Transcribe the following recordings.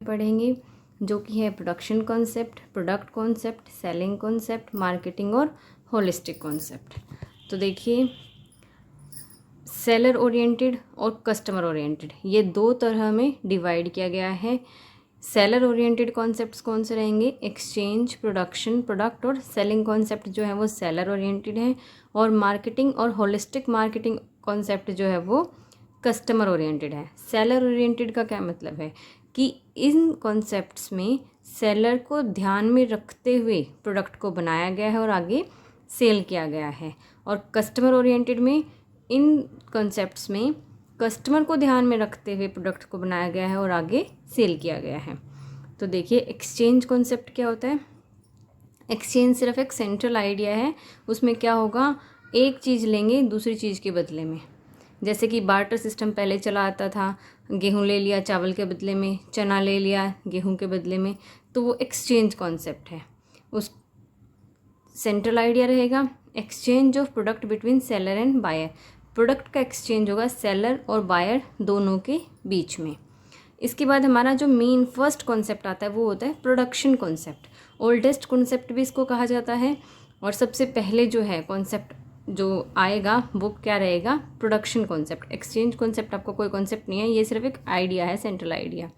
पढ़ेंगे, जो कि है production concept, product concept, selling concept, marketing और होलिस्टिक कॉन्सेप्ट। तो देखिए, सेलर ओरिएंटेड और कस्टमर ओरिएंटेड ये दो तरह में डिवाइड किया गया है। सेलर ओरिएंटेड कॉन्सेप्ट्स कौन से रहेंगे? एक्सचेंज, प्रोडक्शन, प्रोडक्ट और सेलिंग कॉन्सेप्ट जो है वो सेलर ओरिएंटेड है, और मार्केटिंग और होलिस्टिक मार्केटिंग कॉन्सेप्ट जो है वो कस्टमर ओरिएंटेड है। सेलर ओरिएंटेड का क्या मतलब है कि इन कॉन्सेप्ट्स में सेलर को ध्यान में रखते हुए प्रोडक्ट को बनाया गया है और आगे सेल किया गया है, और कस्टमर ओरिएंटेड में इन कॉन्सेप्ट्स में कस्टमर को ध्यान में रखते हुए प्रोडक्ट को बनाया गया है और आगे सेल किया गया है। तो देखिए, एक्सचेंज कॉन्सेप्ट क्या होता है? एक्सचेंज सिर्फ एक सेंट्रल आइडिया है। उसमें क्या होगा, एक चीज़ लेंगे दूसरी चीज़ के बदले में। जैसे कि बार्टर सिस्टम पहले चला आता था, गेहूँ ले लिया चावल के बदले में, चना ले लिया गेहूँ के बदले में, तो वो एक्सचेंज कॉन्सेप्ट है। उस सेंट्रल आइडिया रहेगा exchange of product between seller and buyer. Product का एक्सचेंज होगा सेलर और बायर दोनों के बीच में। इसके बाद हमारा जो मेन फर्स्ट कॉन्सेप्ट आता है वो होता है प्रोडक्शन कॉन्सेप्ट। ओल्डेस्ट कॉन्सेप्ट भी इसको कहा जाता है, और सबसे पहले जो है कॉन्सेप्ट जो आएगा वो क्या रहेगा? Production concept. एक्सचेंज कॉन्सेप्ट आपको कोई कॉन्सेप्ट नहीं है, ये सिर्फ एक आइडिया है, सेंट्रल आइडिया।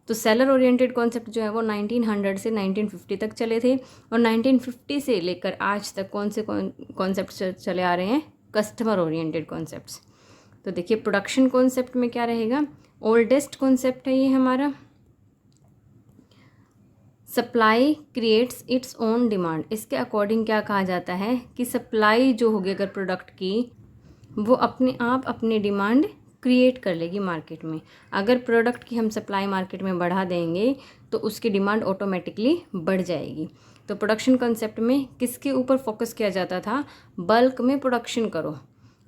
तो सेलर ओरिएंटेड कॉन्सेप्ट जो है वो 1900 से 1950 तक चले थे, और 1950 से लेकर आज तक कौन से कॉन्सेप्ट चले आ रहे हैं? Customer oriented concepts. तो देखिए, प्रोडक्शन कॉन्सेप्ट में क्या रहेगा? ओल्डेस्ट कॉन्सेप्ट है ये हमारा। Supply creates its own demand. इसके अकॉर्डिंग क्या कहा जाता है कि सप्लाई जो होगी अगर प्रोडक्ट की, वो अपने आप अपनी डिमांड क्रिएट कर लेगी मार्केट में। अगर प्रोडक्ट की हम सप्लाई मार्केट में बढ़ा देंगे तो उसकी डिमांड ऑटोमेटिकली बढ़ जाएगी। तो प्रोडक्शन कॉन्सेप्ट में किसके ऊपर फोकस किया जाता था? बल्क में प्रोडक्शन करो।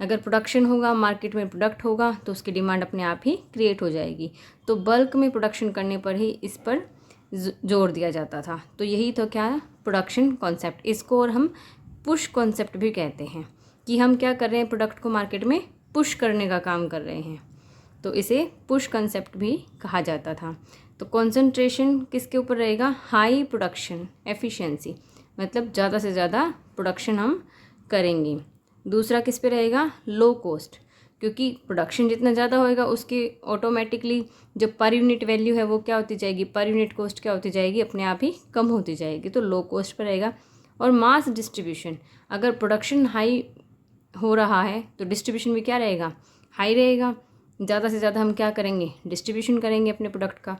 अगर प्रोडक्शन होगा, मार्केट में प्रोडक्ट होगा, तो उसकी डिमांड अपने आप ही क्रिएट हो जाएगी। तो बल्क में प्रोडक्शन करने पर ही इस पर जोर दिया जाता था। तो यही तो क्या है? Production concept. इसको और हम पुश कॉन्सेप्ट भी कहते हैं, कि हम क्या कर रहे हैं? प्रोडक्ट को मार्केट में पुश करने का काम कर रहे हैं, तो इसे पुश कॉन्सेप्ट भी कहा जाता था। तो कंसंट्रेशन किसके ऊपर रहेगा? हाई प्रोडक्शन एफिशिएंसी, मतलब ज़्यादा से ज़्यादा प्रोडक्शन हम करेंगे। दूसरा किस पे रहेगा? लो कॉस्ट, क्योंकि प्रोडक्शन जितना ज़्यादा होएगा उसकी ऑटोमेटिकली जो पर यूनिट वैल्यू है वो क्या होती जाएगी? पर यूनिट कॉस्ट क्या होती जाएगी? अपने आप ही कम होती जाएगी। तो लो कॉस्ट पर रहेगा। और मास डिस्ट्रीब्यूशन, अगर प्रोडक्शन हाई हो रहा है तो डिस्ट्रीब्यूशन भी क्या रहेगा? हाई रहेगा। ज़्यादा से ज़्यादा हम क्या करेंगे? डिस्ट्रीब्यूशन करेंगे अपने प्रोडक्ट का।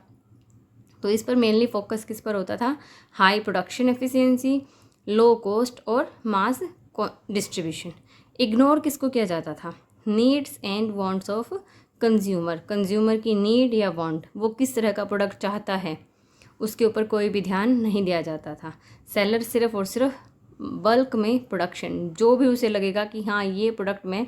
तो इस पर मेनली फोकस किस पर होता था? High production efficiency, low cost और मास डिस्ट्रीब्यूशन। इग्नोर किसको किया जाता था? Needs and wants of consumer. Consumer की नीड या वांट, वो किस तरह का प्रोडक्ट चाहता है, उसके ऊपर कोई भी ध्यान नहीं दिया जाता था। सेलर सिर्फ और सिर्फ बल्क में प्रोडक्शन, जो भी उसे लगेगा कि हाँ ये प्रोडक्ट मैं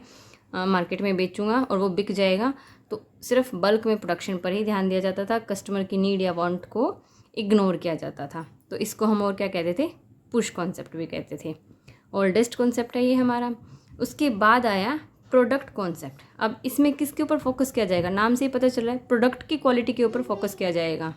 मार्केट में बेचूंगा और वो बिक जाएगा, तो सिर्फ बल्क में प्रोडक्शन पर ही ध्यान दिया जाता था। कस्टमर की नीड या वांट को इग्नोर किया जाता था। तो इसको हम और क्या कहते थे? पुश कॉन्सेप्ट भी कहते थे। ओल्डेस्ट कॉन्सेप्ट है ये हमारा। उसके बाद आया प्रोडक्ट कॉन्सेप्ट। अब इसमें किसके ऊपर फोकस किया जाएगा? नाम से ही पता चल रहा है, प्रोडक्ट की क्वालिटी के ऊपर फोकस किया जाएगा।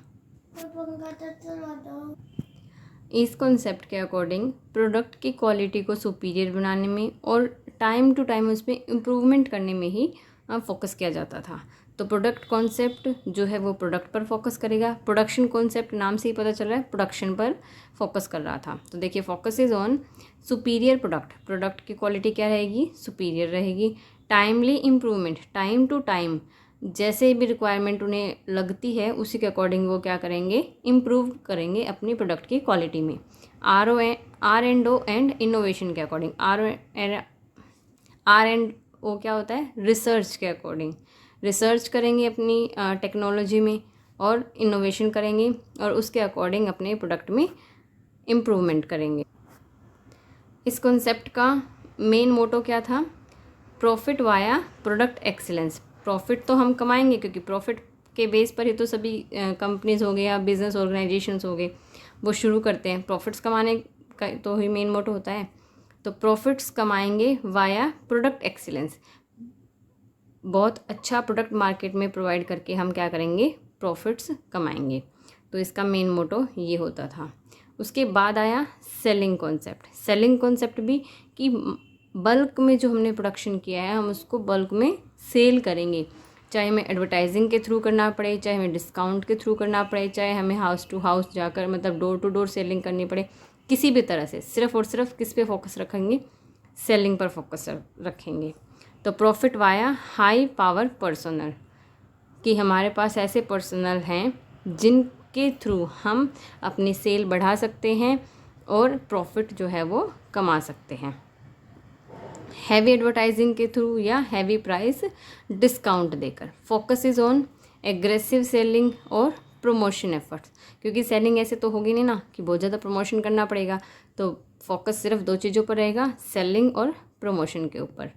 इस कॉन्सेप्ट के अकॉर्डिंग प्रोडक्ट की क्वालिटी को सुपीरियर बनाने में और टाइम टू टाइम उसमें इम्प्रूवमेंट करने में ही फोकस किया जाता था। तो प्रोडक्ट कॉन्सेप्ट जो है वो प्रोडक्ट पर फोकस करेगा। प्रोडक्शन कॉन्सेप्ट नाम से ही पता चल रहा है प्रोडक्शन पर फोकस कर रहा था। तो देखिए, focus is on superior product. Product की क्वालिटी क्या रहेगी? सुपीरियर रहेगी। Timely improvement, time to time जैसे भी रिक्वायरमेंट उन्हें लगती है उसी के अकॉर्डिंग वो क्या करेंगे? इम्प्रूव करेंगे अपनी प्रोडक्ट की क्वालिटी में। R&O एंड इनोवेशन के अकॉर्डिंग। R&O क्या होता है? रिसर्च के अकॉर्डिंग। रिसर्च करेंगे अपनी टेक्नोलॉजी में और इनोवेशन करेंगे और उसके अकॉर्डिंग अपने प्रोडक्ट में इम्प्रूवमेंट करेंगे। इस कॉन्सेप्ट का मेन मोटो क्या था? Profit via product excellence. Profit तो हम कमाएंगे, क्योंकि प्रॉफिट के बेस पर ही तो सभी कंपनीज हो गए या बिजनेस ऑर्गेनाइजेशंस हो गए वो शुरू करते हैं। प्रॉफिट्स कमाने का तो ही मेन मोटो होता है। तो प्रॉफिट्स कमाएंगे वाया प्रोडक्ट एक्सीलेंस। बहुत अच्छा प्रोडक्ट मार्केट में प्रोवाइड करके हम क्या करेंगे? प्रॉफिट्स कमाएंगे। तो इसका मेन मोटो ये होता था। उसके बाद आया सेलिंग कॉन्सेप्ट। सेलिंग कॉन्सेप्ट भी कि बल्क में जो हमने प्रोडक्शन किया है हम उसको बल्क में सेल करेंगे, चाहे हमें एडवर्टाइजिंग के थ्रू करना पड़े, चाहे हमें डिस्काउंट के थ्रू करना पड़े, चाहे हमें हाउस टू हाउस जाकर मतलब डोर टू डोर सेलिंग करनी पड़े, किसी भी तरह से सिर्फ और सिर्फ किस पे फोकस रखेंगे, सेलिंग पर फोकस रखेंगे। तो profit via high power personal, कि हमारे पास ऐसे पर्सनल हैं जिनके थ्रू हम अपनी सेल बढ़ा सकते हैं और प्रॉफिट जो है वो कमा सकते हैं, हैवी एडवर्टाइजिंग के थ्रू या हैवी प्राइस डिस्काउंट देकर। Focus is on aggressive selling और प्रमोशन एफर्ट्स, क्योंकि सेलिंग ऐसे तो होगी नहीं ना कि बहुत ज़्यादा प्रमोशन करना पड़ेगा, तो फोकस सिर्फ 2 चीज़ों पर रहेगा, सेलिंग और प्रमोशन के ऊपर।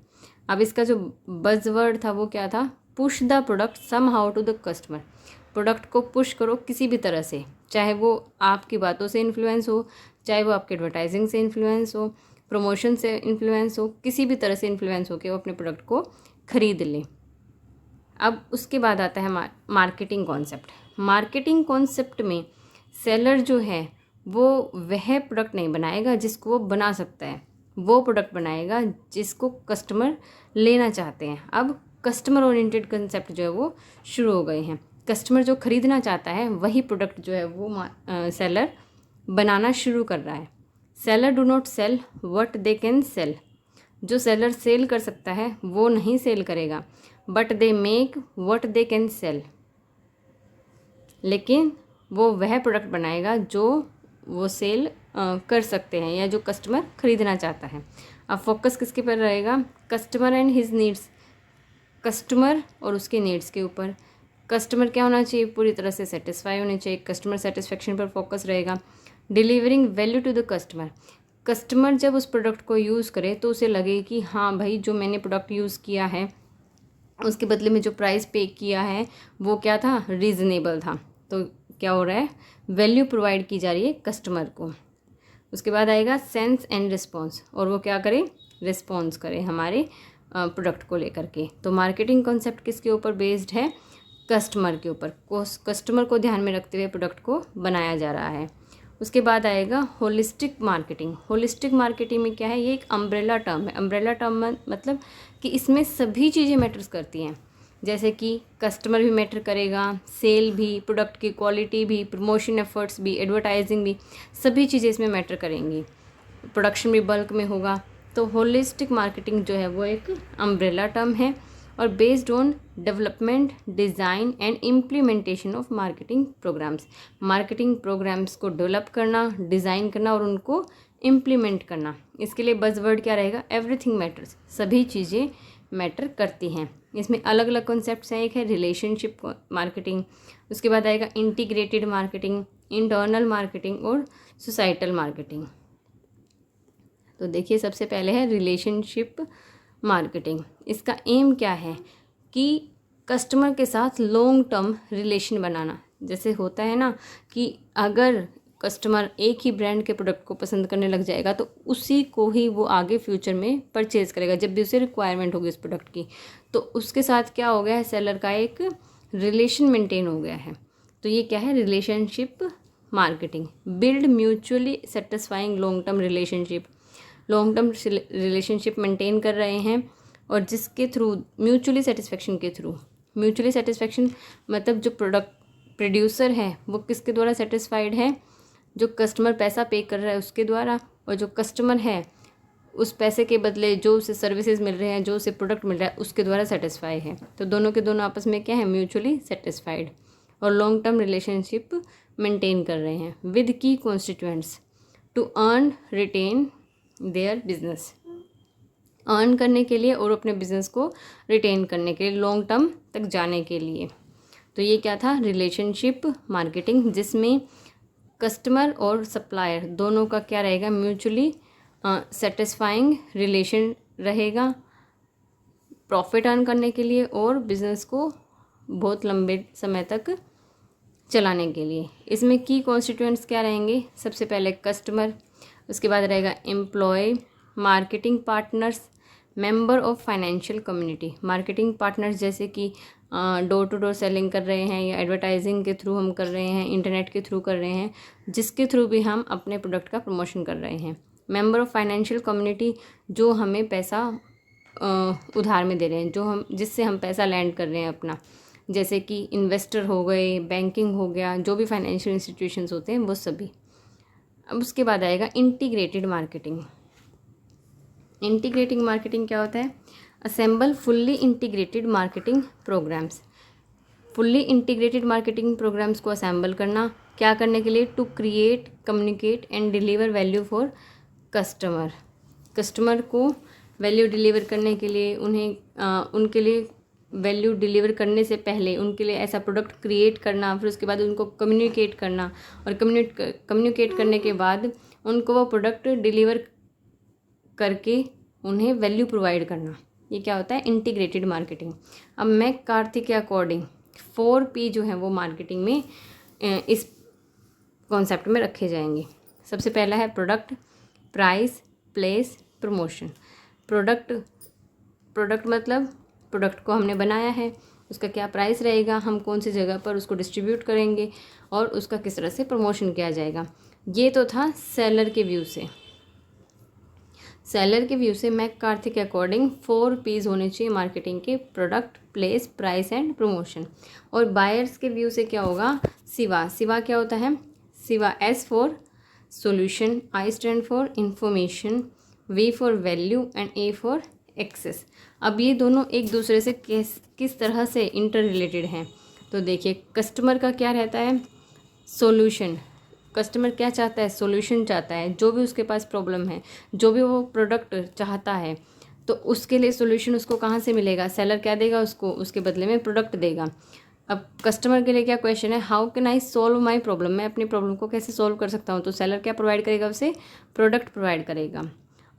अब इसका जो बज़वर्ड था वो क्या था, push the product somehow to the customer. Product को पुश करो किसी भी तरह से, चाहे वो आपकी बातों से इन्फ्लुएंस हो, चाहे वो आपके एडवर्टाइजिंग से इन्फ्लुएंस हो, प्रमोशन से इन्फ्लुएंस हो, किसी भी तरह से इन्फ्लुएंस हो के वो अपने प्रोडक्ट को खरीद लें। अब उसके बाद आता है मार्केटिंग कॉन्सेप्ट। मार्केटिंग कॉन्सेप्ट में सेलर जो है वो वह प्रोडक्ट नहीं बनाएगा जिसको वो बना सकता है, वो प्रोडक्ट बनाएगा जिसको कस्टमर लेना चाहते हैं। अब कस्टमर ओरिएंटेड कंसेप्ट जो है वो शुरू हो गए हैं। कस्टमर जो खरीदना चाहता है वही प्रोडक्ट जो है वो सेलर बनाना शुरू कर रहा है। Seller do not sell what they can sell. जो सेलर सेल कर सकता है वो नहीं सेल करेगा, but they make what they can sell. लेकिन वो वह प्रोडक्ट बनाएगा जो वो सेल कर सकते हैं या जो कस्टमर खरीदना चाहता है। अब फोकस किसके पर रहेगा, customer and his needs, customer और उसके नीड्स के ऊपर। कस्टमर क्या होना चाहिए, पूरी तरह से सेटिस्फाई होने चाहिए, कस्टमर सेटिस्फेक्शन पर फोकस रहेगा। Delivering value to the customer, customer जब उस प्रोडक्ट को यूज़ करे तो उसे लगे कि हाँ भाई जो मैंने प्रोडक्ट यूज़ किया है उसके बदले में जो प्राइस पे किया है वो क्या था, रीज़नेबल था। तो क्या हो रहा है, वैल्यू प्रोवाइड की जा रही है कस्टमर को। उसके बाद आएगा सेंस एंड रिस्पॉन्स, और वो क्या करे, रिस्पॉन्स करे हमारे प्रोडक्ट को लेकर के। तो मार्केटिंग कॉन्सेप्ट किसके ऊपर बेस्ड है, कस्टमर के ऊपर, कस्टमर को ध्यान में रखते हुए प्रोडक्ट को बनाया जा रहा है। उसके बाद आएगा होलिस्टिक मार्केटिंग। होलिस्टिक मार्केटिंग में क्या है, ये एक अम्ब्रेला टर्म है। अम्ब्रेला टर्म मतलब कि इसमें सभी चीज़ें मैटर्स करती हैं, जैसे कि कस्टमर भी मैटर करेगा, सेल भी, प्रोडक्ट की क्वालिटी भी, प्रमोशन एफर्ट्स भी, एडवर्टाइजिंग भी, सभी चीज़ें इसमें मैटर करेंगी। प्रोडक्शन भी बल्क में होगा। तो होलिस्टिक मार्केटिंग जो है वो एक अम्ब्रेला टर्म है और based on development, design and implementation of marketing programs. Marketing programs को डेवलप करना, डिज़ाइन करना और उनको इम्प्लीमेंट करना। इसके लिए बज़वर्ड क्या रहेगा, एवरीथिंग मैटर्स, सभी चीज़ें मैटर करती हैं। इसमें अलग अलग कॉन्सेप्ट्स हैं, एक है रिलेशनशिप मार्केटिंग, उसके बाद आएगा इंटीग्रेटेड मार्केटिंग, इंटरनल मार्केटिंग और सोसाइटल मार्केटिंग। तो देखिए सबसे पहले है रिलेशनशिप मार्केटिंग। इसका एम क्या है कि कस्टमर के साथ लॉन्ग टर्म रिलेशन बनाना। जैसे होता है ना कि अगर कस्टमर एक ही ब्रांड के प्रोडक्ट को पसंद करने लग जाएगा तो उसी को ही वो आगे फ्यूचर में परचेज़ करेगा जब भी उसे रिक्वायरमेंट होगी इस प्रोडक्ट की। तो उसके साथ क्या हो गया है, सेलर का एक रिलेशन मेंटेन हो गया है। तो ये क्या है, relationship marketing. Build mutually satisfying long term relationship, long term relationship maintain कर रहे हैं और जिसके थ्रू म्यूचुअली सेटिस्फेक्शन के थ्रू, म्यूचुअली सेटिस्फेक्शन मतलब जो प्रोडक्ट प्रोड्यूसर है वो किसके द्वारा सेटिस्फाइड है, जो कस्टमर पैसा पे कर रहा है उसके द्वारा, और जो कस्टमर है उस पैसे के बदले जो उसे सर्विसेज मिल रहे हैं, जो उसे प्रोडक्ट मिल रहा है उसके द्वारा सेटिस्फाई है। तो दोनों के दोनों आपस में क्या है, म्यूचुअली सेटिस्फाइड और लॉन्ग टर्म रिलेशनशिप मेंटेन कर रहे हैं with key constituents to earn retain their business. Earn करने के लिए और अपने बिजनेस को रिटेन करने के लिए, लॉन्ग टर्म तक जाने के लिए। तो ये क्या था, रिलेशनशिप मार्केटिंग, जिसमें कस्टमर और सप्लायर दोनों का क्या रहेगा, म्यूचुअली सेटिस्फाइंग रिलेशन रहेगा प्रॉफिट अर्न करने के लिए और बिजनेस को बहुत लंबे समय तक चलाने के लिए। इसमें की कॉन्स्टिट्यूएंट्स क्या रहेंगे, सबसे पहले कस्टमर, उसके बाद रहेगा employ, marketing partners, member of financial community. Marketing partners जैसे कि डोर टू डोर सेलिंग कर रहे हैं या एडवर्टाइजिंग के थ्रू हम कर रहे हैं, इंटरनेट के थ्रू कर रहे हैं, जिसके थ्रू भी हम अपने प्रोडक्ट का प्रमोशन कर रहे हैं। मेंबर ऑफ़ फाइनेंशियल कम्युनिटी, जो हमें पैसा उधार में दे रहे हैं, जिससे हम पैसा लैंड कर रहे हैं अपना, जैसे कि इन्वेस्टर हो गए, बैंकिंग हो गया, जो भी फाइनेंशियल इंस्टीट्यूशंस होते हैं वो सभी। अब उसके बाद आएगा इंटीग्रेटेड मार्केटिंग। इंटीग्रेटिंग मार्केटिंग क्या होता है? Assemble fully integrated marketing programs. Fully integrated marketing programs को असेंबल करना, क्या करने के लिए? To create, communicate and deliver value for customer. Customer को वैल्यू डिलीवर करने के लिए, उनके लिए वैल्यू डिलीवर करने से पहले उनके लिए ऐसा प्रोडक्ट क्रिएट करना, फिर उसके बाद उनको कम्युनिकेट करना, और कम्युनिकेट करने के बाद उनको वो प्रोडक्ट डिलीवर करके उन्हें वैल्यू प्रोवाइड करना। ये क्या होता है? Integrated marketing. अब मैक कार्थी के अकॉर्डिंग 4P जो है वो मार्केटिंग में इस कॉन्सेप्ट में रखे जाएंगे। सबसे पहला है product, price, place, promotion. Product मतलब प्रोडक्ट को हमने बनाया है, उसका क्या प्राइस रहेगा, हम कौन सी जगह पर उसको डिस्ट्रीब्यूट करेंगे, और उसका किस तरह से प्रमोशन किया जाएगा। ये तो था सेलर के व्यू से। सेलर के व्यू से मैक कार्थी के अकॉर्डिंग 4Ps होने चाहिए मार्केटिंग के: product, place, price and promotion. और बायर्स के व्यू से क्या होगा? सिवा क्या होता है? SIVA, S for solution, I stand for information, V for value and A for access. अब ये दोनों एक दूसरे से किस तरह से इंटर रिलेटेड हैं? तो देखिए, कस्टमर का क्या रहता है? सॉल्यूशन। कस्टमर क्या चाहता है? सॉल्यूशन चाहता है। जो भी उसके पास प्रॉब्लम है, जो भी वो प्रोडक्ट चाहता है, तो उसके लिए सॉल्यूशन उसको कहाँ से मिलेगा? सेलर क्या देगा उसको? उसके बदले में प्रोडक्ट देगा। अब कस्टमर के लिए क्या क्वेश्चन है? How can I solve my problem? मैं अपनी प्रॉब्लम को कैसे सॉल्व कर सकता हूँ? तो सेलर क्या प्रोवाइड करेगा? उसे प्रोडक्ट प्रोवाइड करेगा।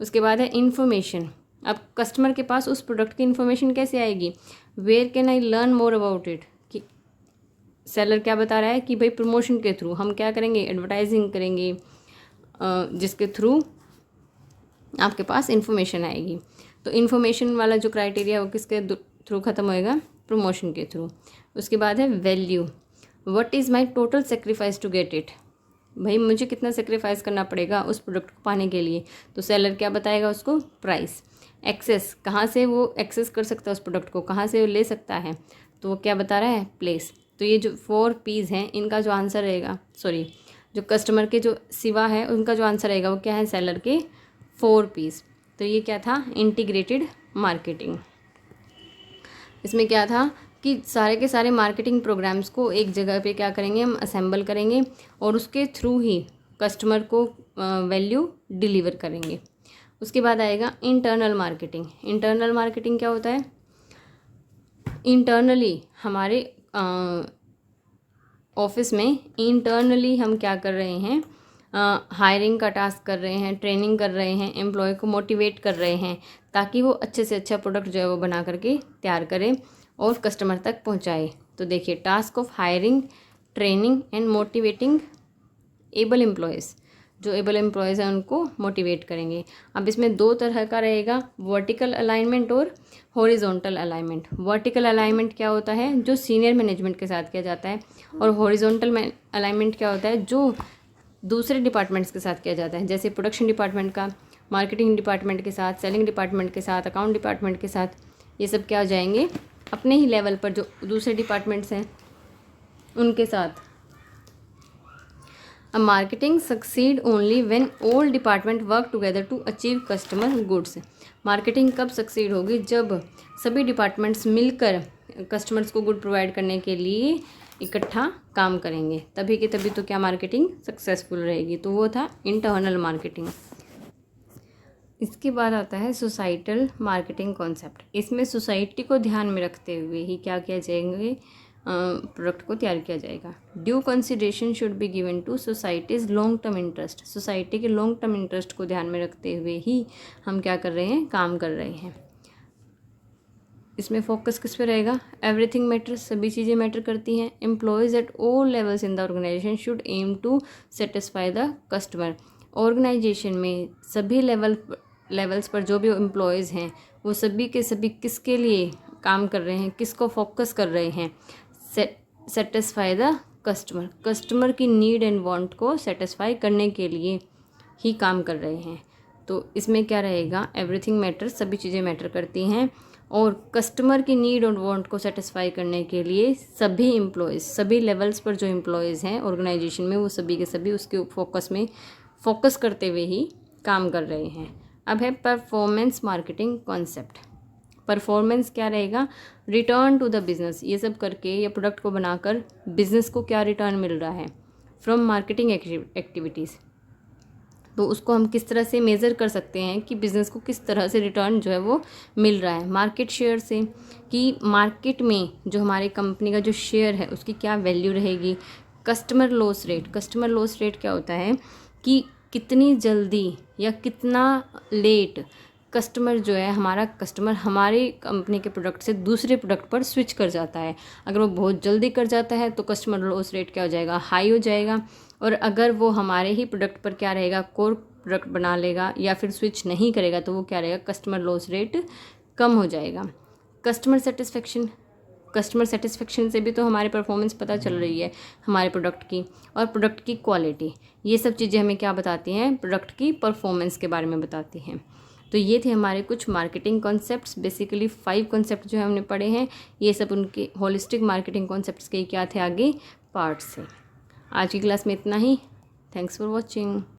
उसके बाद है इन्फॉर्मेशन। अब कस्टमर के पास उस प्रोडक्ट की इन्फॉर्मेशन कैसे आएगी? Where can I learn more about it? कि सेलर क्या बता रहा है कि भाई प्रमोशन के थ्रू हम क्या करेंगे? एडवर्टाइजिंग करेंगे, जिसके थ्रू आपके पास इन्फॉर्मेशन आएगी। तो इन्फॉर्मेशन वाला जो क्राइटेरिया वो किसके थ्रू ख़त्म होएगा? प्रमोशन के थ्रू। उसके बाद है value. What is my total sacrifice to get it? भाई मुझे कितना सेक्रीफाइस करना पड़ेगा उस प्रोडक्ट को पाने के लिए? तो सेलर क्या बताएगा उसको? प्राइस। एक्सेस, कहाँ से वो एक्सेस कर सकता है उस प्रोडक्ट को, कहाँ से वो ले सकता है? तो वो क्या बता रहा है? प्लेस। तो ये जो 4Ps हैं, इनका जो आंसर रहेगा, जो कस्टमर के जो सिवा है उनका जो आंसर रहेगा वो क्या है? सेलर के 4Ps। तो ये क्या था? Integrated marketing. इसमें क्या था कि सारे के सारे मार्केटिंग प्रोग्राम्स को एक जगह पे क्या करेंगे? हम असेंबल करेंगे और उसके थ्रू ही कस्टमर को वैल्यू डिलीवर करेंगे। उसके बाद आएगा इंटरनल मार्केटिंग। इंटरनल मार्केटिंग क्या होता है? इंटरनली हमारे ऑफिस में इंटरनली हम क्या कर रहे हैं? हायरिंग का टास्क कर रहे हैं, ट्रेनिंग कर रहे हैं, एम्प्लॉय को मोटिवेट कर रहे हैं ताकि वो अच्छे से अच्छा प्रोडक्ट जो है वो बना करके तैयार करें और कस्टमर तक पहुंचाए। तो देखिए, task of hiring, training and motivating able employees. जो एबल एम्प्लॉयज़ हैं उनको मोटिवेट करेंगे। अब इसमें दो तरह का रहेगा, वर्टिकल अलाइनमेंट और हॉरिजॉन्टल अलाइनमेंट। वर्टिकल अलाइनमेंट क्या होता है? जो सीनियर मैनेजमेंट के साथ किया जाता है। और हॉरिजॉन्टल अलाइनमेंट क्या होता है? जो दूसरे डिपार्टमेंट्स के साथ किया जाता है, जैसे प्रोडक्शन डिपार्टमेंट का मार्केटिंग डिपार्टमेंट के साथ, सेलिंग डिपार्टमेंट के साथ, अकाउंट डिपार्टमेंट के साथ। ये सब क्या हो जाएंगे? अपने ही लेवल पर जो दूसरे डिपार्टमेंट्स हैं उनके साथ। अब marketing succeed only when all department work together to achieve customer goods. Marketing कब सक्सीड होगी? जब सभी डिपार्टमेंट्स मिलकर कस्टमर्स को गुड प्रोवाइड करने के लिए इकट्ठा काम करेंगे, तभी के तभी तो क्या मार्केटिंग सक्सेसफुल रहेगी। तो वो था इंटरनल मार्केटिंग। इसके बाद आता है सोसाइटल मार्केटिंग कॉन्सेप्ट। इसमें सोसाइटी को ध्यान में रखते हुए ही क्या किया जाएंगे? प्रोडक्ट को तैयार किया जाएगा। Due consideration should be given to society's long term interest. Society के लॉन्ग टर्म इंटरेस्ट को ध्यान में रखते हुए ही हम क्या कर रहे हैं? काम कर रहे हैं। इसमें फोकस किस पे रहेगा? एवरीथिंग मैटर्स, सभी चीज़ें मैटर करती हैं। Employees at all levels in the organisation should aim to satisfy the customer. Organisation में सभी लेवल्स पर जो भी एम्प्लॉयज़ हैं वो सभी के सभी किसके लिए काम कर रहे हैं, किसको फोकस कर रहे हैं, सेटिस्फाई द कस्टमर, कस्टमर की नीड एंड वांट को सेटिस्फाई करने के लिए ही काम कर रहे हैं। तो इसमें क्या रहेगा, एवरीथिंग मैटर्स, सभी चीज़ें मैटर करती हैं, और कस्टमर की नीड और वांट को सेटिस्फाई करने के लिए सभी एम्प्लॉयज़, सभी लेवल्स पर जो एम्प्लॉयज़ हैं ऑर्गेनाइजेशन में, वो सभी के सभी उसके फोकस करते हुए ही काम कर रहे हैं। अब है परफॉर्मेंस मार्केटिंग कॉन्सेप्ट। परफॉर्मेंस क्या रहेगा, रिटर्न टू द बिजनेस, ये सब करके या प्रोडक्ट को बनाकर बिजनेस को क्या रिटर्न मिल रहा है फ्रॉम मार्केटिंग एक्टिविटीज़। तो उसको हम किस तरह से मेज़र कर सकते हैं कि बिज़नेस को किस तरह से रिटर्न जो है वो मिल रहा है, मार्केट शेयर से, कि मार्केट में जो हमारे कंपनी का जो शेयर है उसकी क्या वैल्यू रहेगी। Customer loss rate, customer loss rate क्या होता है कि कितनी जल्दी या कितना लेट कस्टमर जो है, हमारा कस्टमर हमारी कंपनी के प्रोडक्ट से दूसरे प्रोडक्ट पर स्विच कर जाता है। अगर वो बहुत जल्दी कर जाता है तो कस्टमर लॉस रेट क्या हो जाएगा, हाई हो जाएगा। और अगर वो हमारे ही प्रोडक्ट पर क्या रहेगा, कोर प्रोडक्ट बना लेगा या फिर स्विच नहीं करेगा, तो वो क्या रहेगा, कस्टमर लॉस रेट कम हो जाएगा। कस्टमर सेटिस्फेक्शन, कस्टमर सेटिस्फेक्शन से भी तो हमारी परफॉर्मेंस पता चल रही है हमारे प्रोडक्ट की, और प्रोडक्ट की क्वालिटी, ये सब चीज़ें हमें क्या बताती हैं, प्रोडक्ट की परफॉर्मेंस के बारे में बताती हैं। तो ये थे हमारे कुछ मार्केटिंग कॉन्सेप्ट्स, बेसिकली 5 कॉन्सेप्ट जो है हमने पढ़े हैं। ये सब उनके होलिस्टिक मार्केटिंग कॉन्सेप्ट्स के क्या थे आगे पार्ट्स से। आज की क्लास में इतना ही। Thanks for watching.